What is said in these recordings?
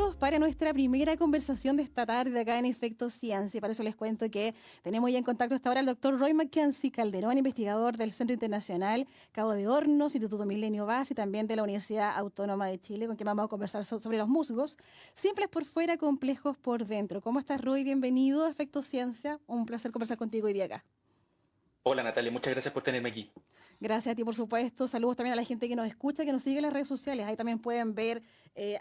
listos para nuestra primera conversación de esta tarde acá en Efecto Ciencia. Para eso les cuento que tenemos ya en contacto hasta ahora al doctor Roy Mackenzie Calderón, investigador del Centro Internacional Cabo de Hornos, Instituto Milenio Base y también de la Universidad Autónoma de Chile, con quien vamos a conversar sobre los musgos, simples por fuera, complejos por dentro. ¿Cómo estás, Roy? Bienvenido a Efecto Ciencia. Un placer conversar contigo hoy día acá. Hola Natalia, muchas gracias por tenerme aquí. Gracias a ti, por supuesto. Saludos también a la gente que nos escucha, que nos sigue en las redes sociales. Ahí también pueden ver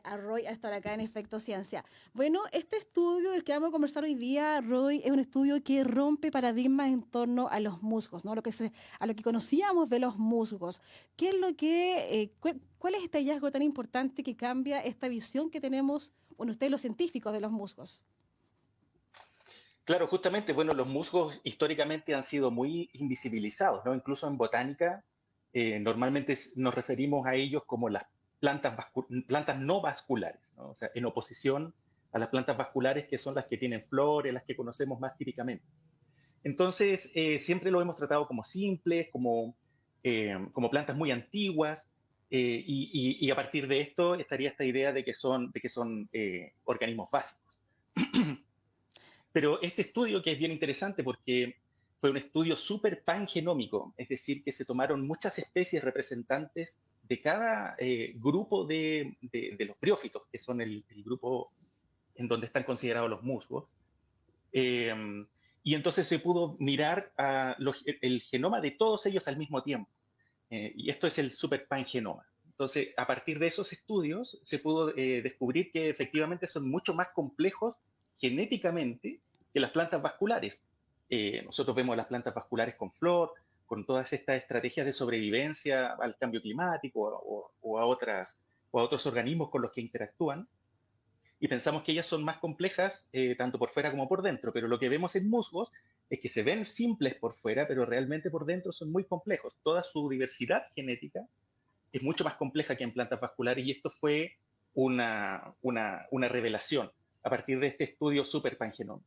a Roy a estar acá en Efecto Ciencia. Bueno, este estudio del que vamos a conversar hoy día, Roy, es un estudio que rompe paradigmas en torno a los musgos, ¿no? A lo que conocíamos de los musgos. ¿Qué es lo que, cuál es este hallazgo tan importante que cambia esta visión que tenemos, bueno, ustedes los científicos de los musgos? Claro, justamente, bueno, los musgos históricamente han sido muy invisibilizados, ¿no? Incluso en botánica, normalmente nos referimos a ellos como las plantas no vasculares, ¿no? O sea, en oposición a las plantas vasculares que son las que tienen flores, las que conocemos más típicamente. Entonces, siempre lo hemos tratado como simples, como plantas muy antiguas, y a partir de esto estaría esta idea de que son organismos básicos. Pero este estudio, que es bien interesante porque fue un estudio súper pangenómico, es decir, que se tomaron muchas especies representantes de cada grupo de los briófitos, que son el grupo en donde están considerados los musgos. Eh, y entonces se pudo mirar el genoma de todos ellos al mismo tiempo. Y esto es el superpangenoma. Entonces, a partir de esos estudios, se pudo descubrir que efectivamente son mucho más complejos genéticamente que las plantas vasculares. Nosotros vemos las plantas vasculares con flor, con todas estas estrategias de sobrevivencia al cambio climático o a otros organismos con los que interactúan, y pensamos que ellas son más complejas tanto por fuera como por dentro, pero lo que vemos en musgos es que se ven simples por fuera, pero realmente por dentro son muy complejos. Toda su diversidad genética es mucho más compleja que en plantas vasculares, y esto fue una revelación a partir de este estudio super pangenómico.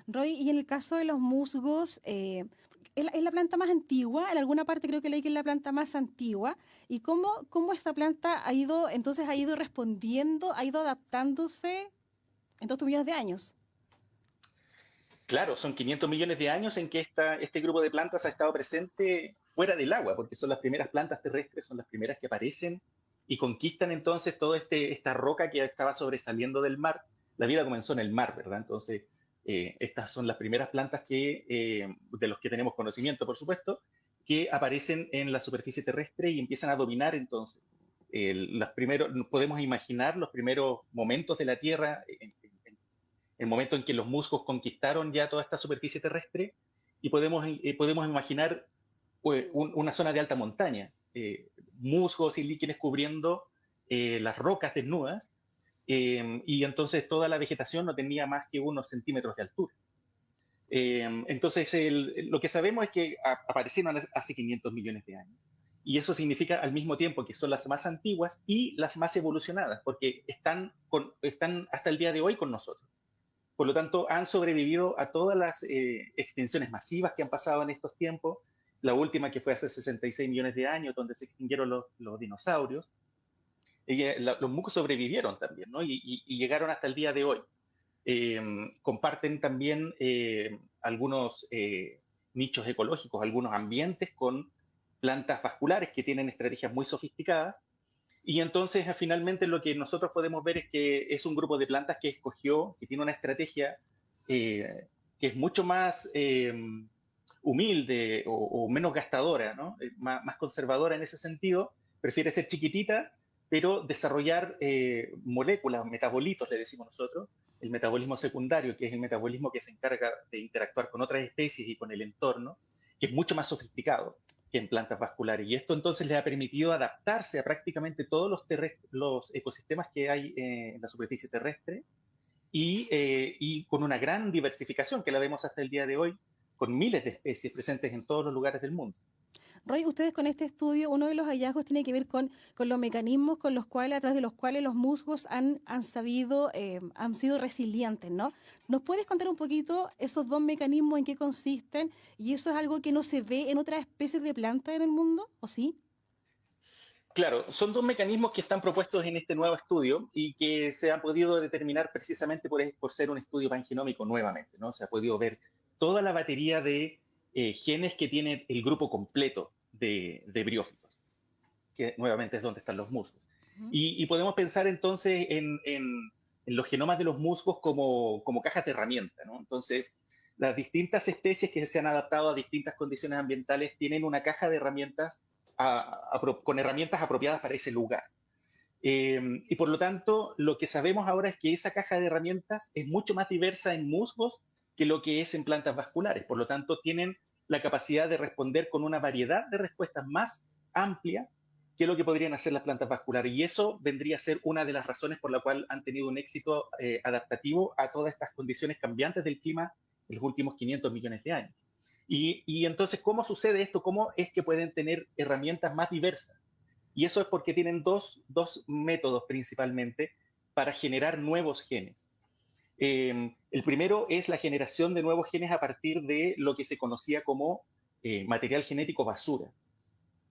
Roy, y en el caso de los musgos, es la planta más antigua, en alguna parte creo que leí que es la planta más antigua, y cómo esta planta ha ido respondiendo, ha ido adaptándose en todos estos millones de años. Claro, son 500 millones de años en que este grupo de plantas ha estado presente fuera del agua, porque son las primeras plantas terrestres, son las primeras que aparecen y conquistan entonces toda esta roca que estaba sobresaliendo del mar. La vida comenzó en el mar, ¿verdad? Entonces, estas son las primeras plantas de los que tenemos conocimiento, por supuesto, que aparecen en la superficie terrestre y empiezan a dominar entonces. Podemos imaginar los primeros momentos de la Tierra, el momento en que los musgos conquistaron ya toda esta superficie terrestre, y podemos imaginar una zona de alta montaña, musgos y líquenes cubriendo las rocas desnudas, y entonces toda la vegetación no tenía más que unos centímetros de altura. Entonces, lo que sabemos es que aparecieron hace 500 millones de años. Y eso significa al mismo tiempo que son las más antiguas y las más evolucionadas, porque están hasta el día de hoy con nosotros. Por lo tanto, han sobrevivido a todas las extinciones masivas que han pasado en estos tiempos. La última, que fue hace 66 millones de años, donde se extinguieron los dinosaurios. Los musgos sobrevivieron también, ¿no? Y llegaron hasta el día de hoy. Comparten también algunos nichos ecológicos, algunos ambientes con plantas vasculares que tienen estrategias muy sofisticadas. Y entonces, finalmente, lo que nosotros podemos ver es que es un grupo de plantas que escogió, que tiene una estrategia que es mucho más humilde o menos gastadora, ¿no? Más conservadora en ese sentido. Prefiere ser chiquitita, pero desarrollar moléculas, metabolitos, le decimos nosotros, el metabolismo secundario, que es el metabolismo que se encarga de interactuar con otras especies y con el entorno, que es mucho más sofisticado que en plantas vasculares. Y esto entonces les ha permitido adaptarse a prácticamente todos los ecosistemas que hay en la superficie terrestre, y con una gran diversificación que la vemos hasta el día de hoy, con miles de especies presentes en todos los lugares del mundo. Roy, ustedes con este estudio, uno de los hallazgos tiene que ver con los mecanismos con los cuales, a través de los cuales los musgos han sido resilientes, ¿no? ¿Nos puedes contar un poquito esos dos mecanismos en qué consisten? ¿Y eso es algo que no se ve en otras especies de plantas en el mundo, o sí? Claro, son dos mecanismos que están propuestos en este nuevo estudio y que se han podido determinar precisamente por ser un estudio pangenómico nuevamente, ¿no? Se ha podido ver toda la batería de genes que tiene el grupo completo de briófitos, que nuevamente es donde están los musgos. Ujú. Y podemos pensar entonces en los genomas de los musgos como cajas de herramientas, ¿no? Entonces, las distintas especies que se han adaptado a distintas condiciones ambientales tienen una caja de herramientas con herramientas apropiadas para ese lugar. Y por lo tanto, lo que sabemos ahora es que esa caja de herramientas es mucho más diversa en musgos que lo que es en plantas vasculares. Por lo tanto, tienen la capacidad de responder con una variedad de respuestas más amplia que lo que podrían hacer las plantas vasculares. Y eso vendría a ser una de las razones por la cual han tenido un éxito adaptativo a todas estas condiciones cambiantes del clima en los últimos 500 millones de años. Y entonces, ¿cómo sucede esto? ¿Cómo es que pueden tener herramientas más diversas? Y eso es porque tienen dos métodos principalmente para generar nuevos genes. El primero es la generación de nuevos genes a partir de lo que se conocía como material genético basura,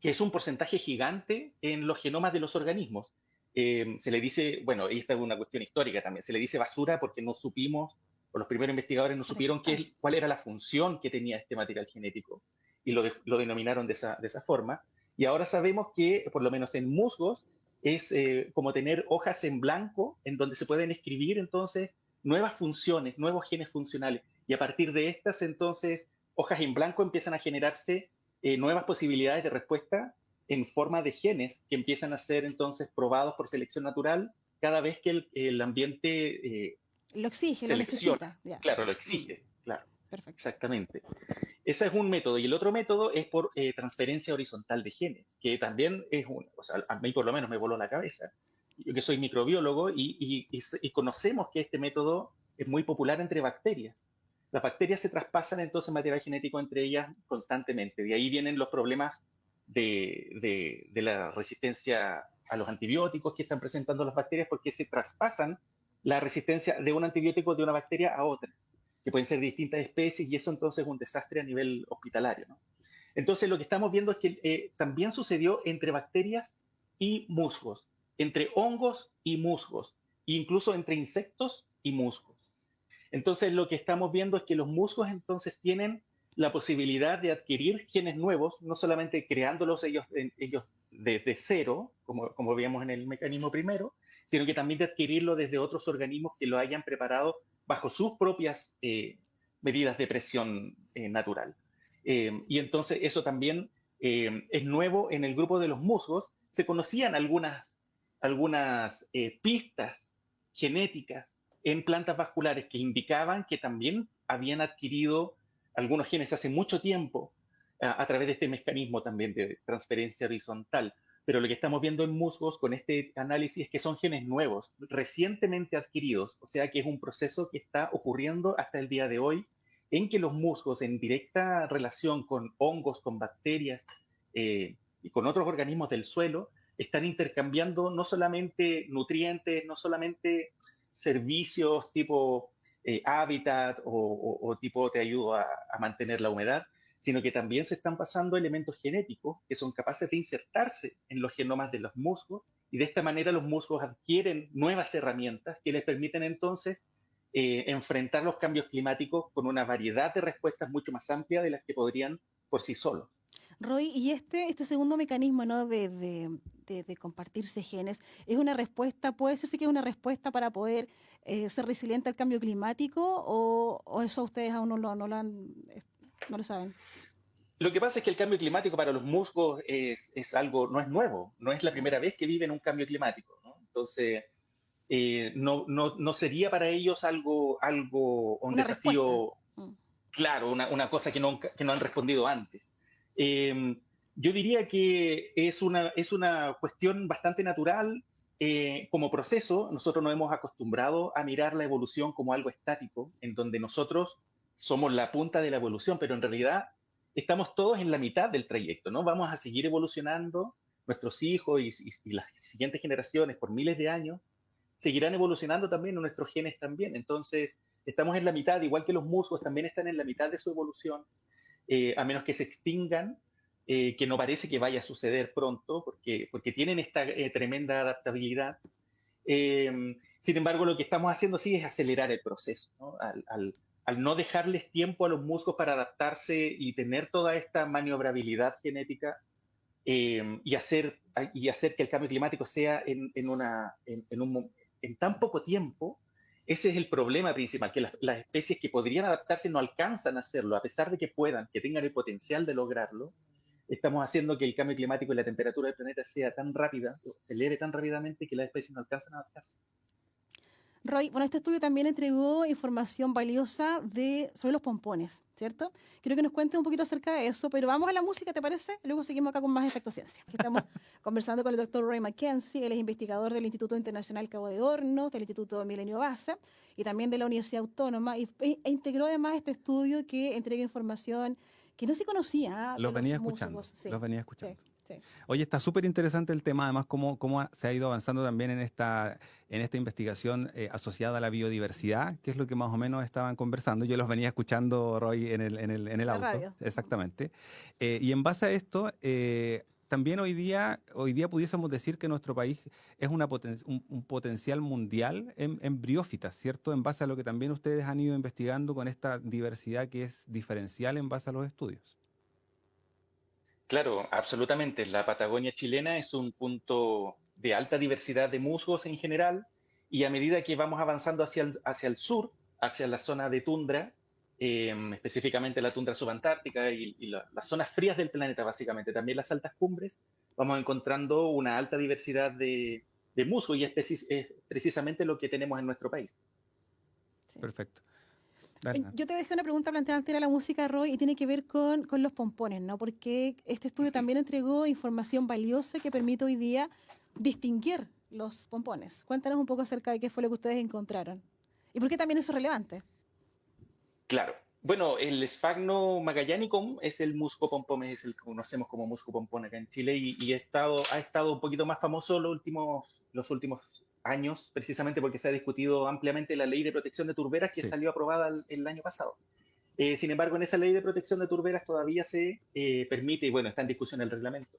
que es un porcentaje gigante en los genomas de los organismos. Se le dice, bueno, esta es una cuestión histórica también, se le dice basura porque no supimos, o los primeros investigadores no supieron cuál era la función que tenía este material genético y lo denominaron de esa forma. Y ahora sabemos que, por lo menos en musgos, es como tener hojas en blanco en donde se pueden escribir entonces nuevas funciones, nuevos genes funcionales. Y a partir de estas, entonces, hojas en blanco empiezan a generarse nuevas posibilidades de respuesta en forma de genes que empiezan a ser entonces probados por selección natural cada vez que el ambiente Lo exige, lo selecciona. necesita. Ya. Claro, lo exige, claro, Perfecto. exactamente. Ese es un método. Y el otro método es por transferencia horizontal de genes, que también es o sea, a mí por lo menos me voló la cabeza. Yo que soy microbiólogo y conocemos que este método es muy popular entre bacterias. Las bacterias se traspasan entonces material genético entre ellas constantemente. De ahí vienen los problemas de la resistencia a los antibióticos que están presentando las bacterias porque se traspasan la resistencia de un antibiótico de una bacteria a otra, que pueden ser distintas especies y eso entonces es un desastre a nivel hospitalario, ¿no? Entonces lo que estamos viendo es que también sucedió entre bacterias y musgos, entre hongos y musgos, incluso entre insectos y musgos. Entonces lo que estamos viendo es que los musgos entonces tienen la posibilidad de adquirir genes nuevos, no solamente creándolos ellos desde cero, como veíamos en el mecanismo primero, sino que también de adquirirlo desde otros organismos que lo hayan preparado bajo sus propias medidas de presión natural. Y entonces eso también es nuevo en el grupo de los musgos. Se conocían algunas pistas genéticas en plantas vasculares que indicaban que también habían adquirido algunos genes hace mucho tiempo a través de este mecanismo también de transferencia horizontal. Pero lo que estamos viendo en musgos con este análisis es que son genes nuevos, recientemente adquiridos, o sea que es un proceso que está ocurriendo hasta el día de hoy, en que los musgos en directa relación con hongos, con bacterias y con otros organismos del suelo, están intercambiando no solamente nutrientes, no solamente servicios tipo hábitat o tipo te ayudo a mantener la humedad, sino que también se están pasando elementos genéticos que son capaces de insertarse en los genomas de los musgos y de esta manera los musgos adquieren nuevas herramientas que les permiten entonces enfrentar los cambios climáticos con una variedad de respuestas mucho más amplia de las que podrían por sí solos. Roy, y este segundo mecanismo, ¿no? de compartirse genes, ¿es una respuesta, puede decirse que es una respuesta para poder ser resiliente al cambio climático o eso ustedes aún no lo saben? Lo que pasa es que el cambio climático para los musgos es algo, no es nuevo, no es la primera vez que viven un cambio climático, ¿no? Entonces, no sería para ellos un Una respuesta. desafío claro, una cosa que no han respondido antes. Yo diría que es una cuestión bastante natural como proceso. Nosotros nos hemos acostumbrado a mirar la evolución como algo estático, en donde nosotros somos la punta de la evolución, pero en realidad estamos todos en la mitad del trayecto, ¿no? Vamos a seguir evolucionando, nuestros hijos y las siguientes generaciones por miles de años seguirán evolucionando también, nuestros genes también. Entonces, estamos en la mitad, igual que los musgos también están en la mitad de su evolución, a menos que se extingan, que no parece que vaya a suceder pronto, porque tienen esta tremenda adaptabilidad. Sin embargo, lo que estamos haciendo sí es acelerar el proceso, ¿no? Al no dejarles tiempo a los musgos para adaptarse y tener toda esta maniobrabilidad genética, y hacer que el cambio climático sea en tan poco tiempo. Ese es el problema principal, que las especies que podrían adaptarse no alcanzan a hacerlo, a pesar de que puedan, que tengan el potencial de lograrlo. Estamos haciendo que el cambio climático y la temperatura del planeta sea tan rápida, se acelere tan rápidamente que las especies no alcanzan a adaptarse. Roy, bueno, este estudio también entregó información valiosa sobre los pompones, ¿cierto? Quiero que nos cuentes un poquito acerca de eso, pero vamos a la música, ¿te parece? Luego seguimos acá con más Efecto Ciencia. Aquí estamos conversando con el doctor Roy McKenzie, él es investigador del Instituto Internacional Cabo de Hornos, del Instituto Milenio Base y también de la Universidad Autónoma, e integró además este estudio que entrega información que no se conocía Los de venía los escuchando, músicos. Sí, los venía escuchando. sí, sí. Oye, está súper interesante el tema, además, cómo se ha ido avanzando también en esta investigación asociada a la biodiversidad, que es lo que más o menos estaban conversando. Yo los venía escuchando, Roy, en el La auto. radio. Exactamente. Y en base a esto, también hoy día pudiésemos decir que nuestro país es un potencial mundial en briófitas, ¿cierto? En base a lo que también ustedes han ido investigando con esta diversidad que es diferencial en base a los estudios. Claro, absolutamente. La Patagonia chilena es un punto de alta diversidad de musgos en general, y a medida que vamos avanzando hacia el sur, hacia la zona de tundra, específicamente la tundra subantártica y las zonas frías del planeta, básicamente, también las altas cumbres, vamos encontrando una alta diversidad de musgos, y es precisamente lo que tenemos en nuestro país. Sí. Perfecto. Yo te dejé una pregunta planteada antes de la música, Roy, y tiene que ver con los pompones, ¿no? Porque este estudio también entregó información valiosa que permite hoy día distinguir los pompones. Cuéntanos un poco acerca de qué fue lo que ustedes encontraron. ¿Y por qué también eso es relevante? Claro. Bueno, el Sphagno magellanicum es el musgo pompón, es el que conocemos como musgo pompón acá en Chile, y ha estado un poquito más famoso los últimos años, precisamente porque se ha discutido ampliamente la ley de protección de turberas que Sí. salió aprobada el año pasado. Sin embargo, en esa ley de protección de turberas todavía se permite, y bueno, está en discusión el reglamento,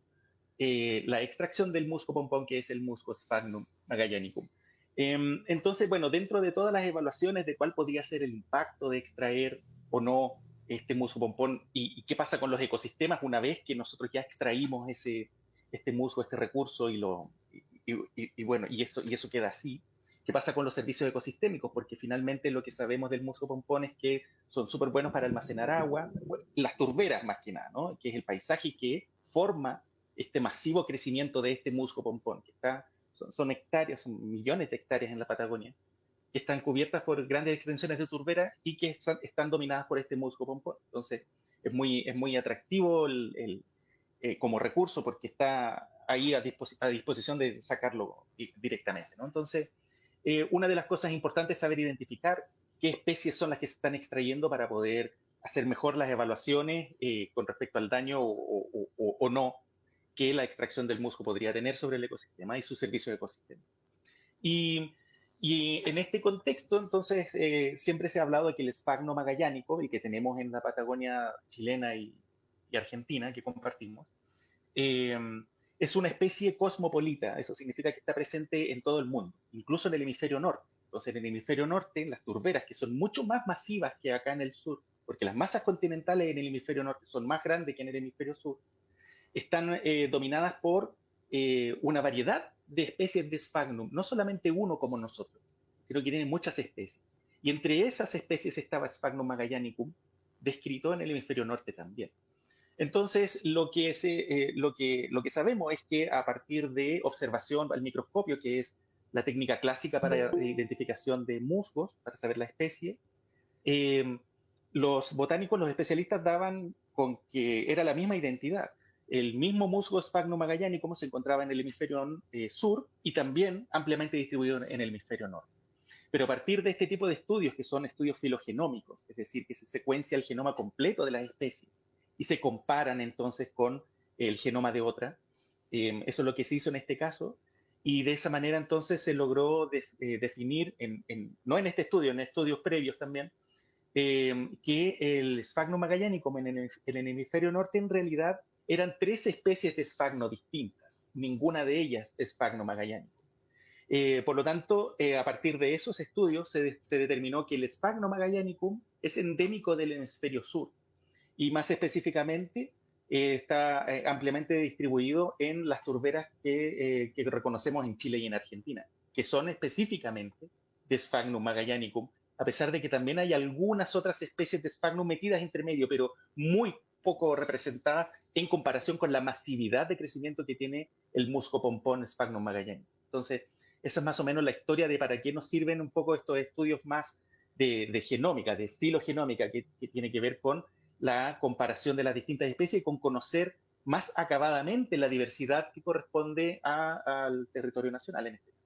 la extracción del musgo pompón, que es el musgo Sphagnum magellanicum. Entonces, bueno, dentro de todas las evaluaciones de cuál podría ser el impacto de extraer o no este musgo pompón, y qué pasa con los ecosistemas una vez que nosotros ya extraímos este musgo, este recurso, bueno, y eso queda así. ¿Qué pasa con los servicios ecosistémicos? Porque finalmente lo que sabemos del musgo pompón es que son súper buenos para almacenar agua, las turberas más que nada, ¿no? Que es el paisaje que forma este masivo crecimiento de este musgo pompón, que son hectáreas, son millones de hectáreas en la Patagonia, que están cubiertas por grandes extensiones de turbera y que están dominadas por este musgo pompón. Entonces, es muy atractivo como recurso, porque está ahí a disposición de sacarlo directamente, ¿no? Entonces, una de las cosas importantes es saber identificar qué especies son las que se están extrayendo para poder hacer mejor las evaluaciones con respecto al daño o no que la extracción del musgo podría tener sobre el ecosistema y sus servicios ecosistémicos. Y en este contexto, entonces, siempre se ha hablado de que el Sphagno magellánico, y que tenemos en la Patagonia chilena y Argentina, que compartimos, es una especie cosmopolita. Eso significa que está presente en todo el mundo, incluso en el hemisferio norte. Entonces, en el hemisferio norte, las turberas, que son mucho más masivas que acá en el sur, porque las masas continentales en el hemisferio norte son más grandes que en el hemisferio sur, están dominadas por una variedad de especies de Sphagnum, no solamente uno como nosotros, sino que tienen muchas especies. Y entre esas especies estaba Sphagnum magellanicum, descrito en el hemisferio norte también. Entonces, lo que sabemos es que a partir de observación al microscopio, que es la técnica clásica para identificación de musgos, para saber la especie, los botánicos, los especialistas daban con que era la misma identidad. El mismo musgo Sphagnum magellanicum se encontraba en el hemisferio sur y también ampliamente distribuido en el hemisferio norte. Pero a partir de este tipo de estudios, que son estudios filogenómicos, es decir, que se secuencia el genoma completo de las especies y se comparan entonces con el genoma de otra, eso es lo que se hizo en este caso, y de esa manera entonces se logró definir, no en este estudio, en estudios previos también, que el Sphagnum magellanicum en el hemisferio norte en realidad eran 3 especies de Sphagnum distintas. Ninguna de ellas es Sphagnum magellanicum. Por lo tanto, a partir de esos estudios se determinó que el Sphagnum magellanicum es endémico del hemisferio sur y más específicamente está ampliamente distribuido en las turberas que reconocemos en Chile y en Argentina, que son específicamente de Sphagnum magellanicum, a pesar de que también hay algunas otras especies de Sphagnum metidas entre medio, pero muy poco representadas en comparación con la masividad de crecimiento que tiene el musgo pompón Sphagnum magellanicum. Entonces, esa es más o menos la historia de para qué nos sirven un poco estos estudios más de genómica, de filogenómica, que tiene que ver con la comparación de las distintas especies y con conocer más acabadamente la diversidad que corresponde al territorio nacional en este caso.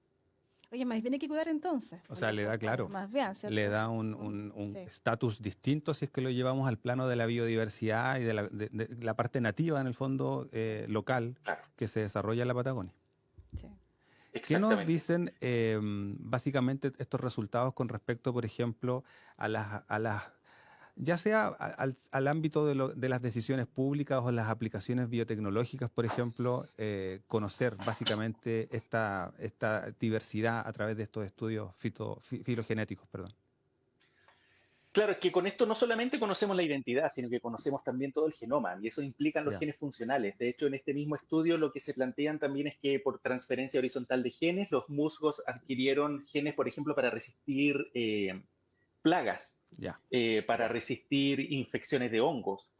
Oye, más bien hay que cuidar entonces. O sea, le da, claro, más bien, ¿cierto? le da un estatus distinto si es que lo llevamos al plano de la biodiversidad y de la parte nativa, en el fondo, local, claro, que se desarrolla en la Patagonia. Sí. ¿Qué nos dicen básicamente estos resultados con respecto, por ejemplo, a las ya sea al ámbito de las decisiones públicas o las aplicaciones biotecnológicas, por ejemplo, conocer básicamente esta diversidad a través de estos estudios filogenéticos, perdón? Claro, es que con esto no solamente conocemos la identidad, sino que conocemos también todo el genoma, y eso implica los genes funcionales. De hecho, en este mismo estudio lo que se plantean también es que por transferencia horizontal de genes, los musgos adquirieron genes, por ejemplo, para resistir plagas, para resistir infecciones de hongos,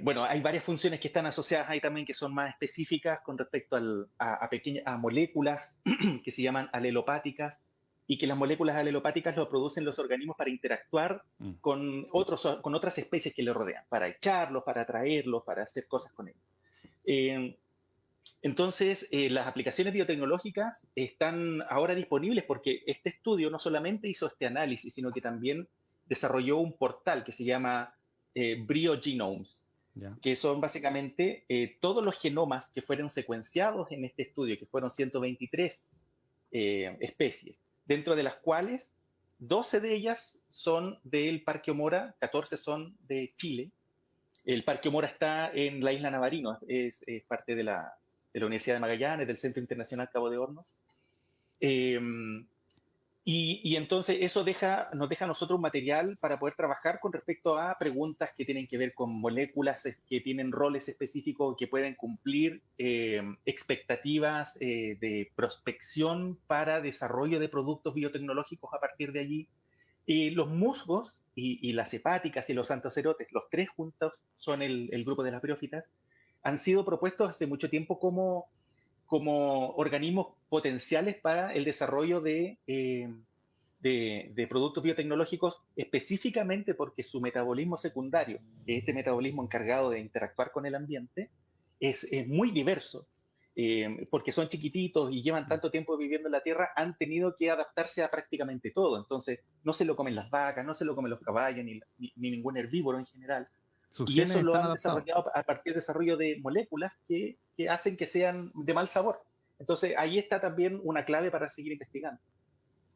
bueno, hay varias funciones que están asociadas ahí también que son más específicas con respecto a moléculas que se llaman alelopáticas, y que las moléculas alelopáticas lo producen los organismos para interactuar con otras especies que le rodean, para echarlos, para atraerlos, para hacer cosas con ellos. Entonces, las aplicaciones biotecnológicas están ahora disponibles porque este estudio no solamente hizo este análisis, sino que también desarrolló un portal que se llama BrioGenomes, que son básicamente todos los genomas que fueron secuenciados en este estudio, que fueron 123 especies, dentro de las cuales 12 de ellas son del Parque O'Mora, 14 son de Chile. El Parque O'Mora está en la isla Navarino, es parte de la Universidad de Magallanes, del Centro Internacional Cabo de Hornos. Y entonces eso nos deja a nosotros un material para poder trabajar con respecto a preguntas que tienen que ver con moléculas que tienen roles específicos que pueden cumplir expectativas de prospección para desarrollo de productos biotecnológicos a partir de allí. Los musgos y las hepáticas y los antocerotes, los 3 juntos son el grupo de las briófitas, han sido propuestos hace mucho tiempo como organismos potenciales para el desarrollo de productos biotecnológicos, específicamente porque su metabolismo secundario, que es este metabolismo encargado de interactuar con el ambiente, es muy diverso. Porque son chiquititos y llevan tanto tiempo viviendo en la Tierra, han tenido que adaptarse a prácticamente todo. Entonces, no se lo comen las vacas, no se lo comen los caballos, ni ningún herbívoro en general. Y eso lo han desarrollado a partir del desarrollo de moléculas que hacen que sean de mal sabor. Entonces, ahí está también una clave para seguir investigando.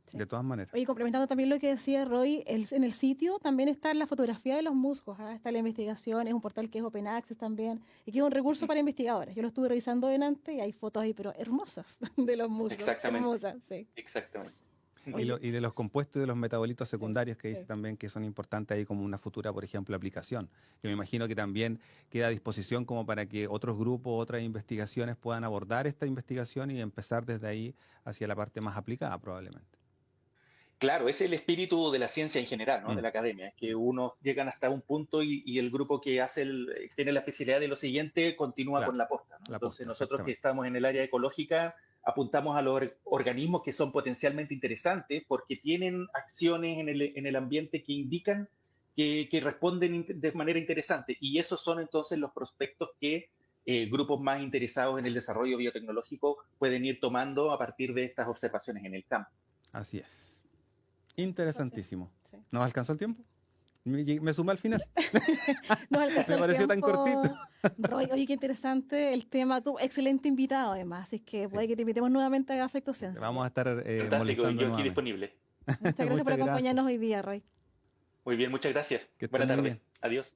Sí. De todas maneras. Oye, complementando también lo que decía Roy, en el sitio también está la fotografía de los musgos, está la investigación, es un portal que es Open Access también, y que es un recurso para investigadores. Yo lo estuve revisando delante y hay fotos ahí, pero hermosas, de los musgos. Exactamente. Hermosas, sí. Exactamente. Y de los compuestos y de los metabolitos secundarios que dice también que son importantes ahí como una futura, por ejemplo, aplicación. Que me imagino que también queda a disposición como para que otros grupos, otras investigaciones puedan abordar esta investigación y empezar desde ahí hacia la parte más aplicada probablemente. Claro, es el espíritu de la ciencia en general, ¿no? De la academia, es que unos llegan hasta un punto y el grupo que tiene la especialidad de lo siguiente continúa con la posta, ¿no? Entonces nosotros que estamos en el área ecológica apuntamos a los organismos que son potencialmente interesantes porque tienen acciones en el ambiente que indican que responden de manera interesante, y esos son entonces los prospectos que grupos más interesados en el desarrollo biotecnológico pueden ir tomando a partir de estas observaciones en el campo. Así es. Interesantísimo. Sí. ¿Nos alcanzó el tiempo? Me sumé al final. Nos alcanzó Me pareció tan cortito. Roy, oye, qué interesante el tema. Tú, excelente invitado además, así que puede que te invitemos nuevamente a Afecto Ciencia. Vamos a estar molestando yo aquí disponible. Muchas gracias por acompañarnos hoy día, Roy. Muy bien, muchas gracias. Que Buenas tardes. bien. Adiós.